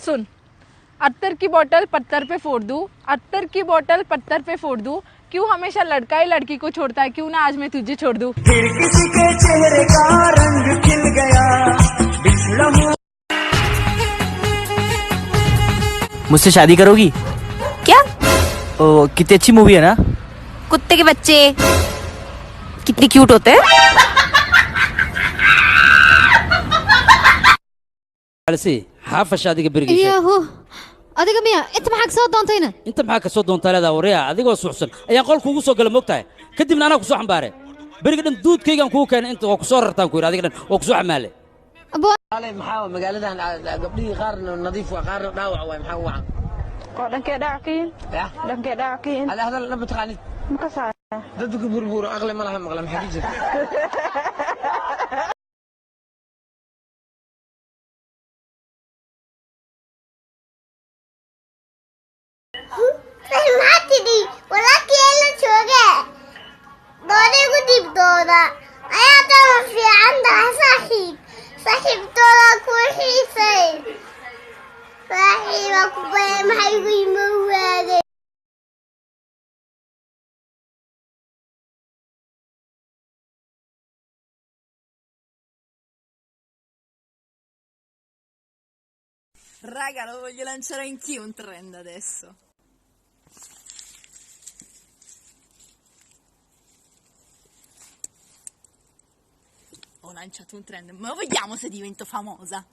सुन, अत्तर की बोतल पत्थर पे फोड़ दूं, अत्तर की बोतल पत्थर पे फोड़ दूं, क्यों हमेशा लड़का ही लड़की को छोड़ता है, क्यों ना आज मैं तुझे छोड़ दूं। फिर किसी के चेहरे का रंग खिल गया, बिछड़ा हुआ। मुझसे शादी करोगी? क्या? ओ, कितनी अच्छी मूवी है ना। कुत्ते के बच्चे कितने क्यूट होते हैं। alsi xaafash adiga berigiisa yaho adiga miya inta maxaa ka soo doontayna inta maxaa ka soo doontaa leedahay wariyaa adigoo suuxsan ayaan qol kuugu soo gala mogtahay kadibna anaa ku soo xambaare beriga dhan duudkaygaan kugu keenay inta waa ku soo rartaan ku yidhi adiga dhan waa ku soo xamaale maxaa magaaladan gabdhihii qaarna nadiif waa qaarna dhaawac waay maxaa wacan oo dhankee dhaawaciin dhankee dhaawaciin hada hadal lama taqaanid ma ka saa dadku burbur aqli ma laha maqla maxaa ka jirta Fermatidi, walaalkii la jooge. Doonigu dibdooda. Ayaa tan fiican tahay saaxiib. Saaxiibtooda ku xiisay. Saaxiiba ku bay maxay ugu yimaade. Raga, lo voglio lanciare anch'io un trend adesso. Ho lanciato un trend, ma vediamo se divento famosa.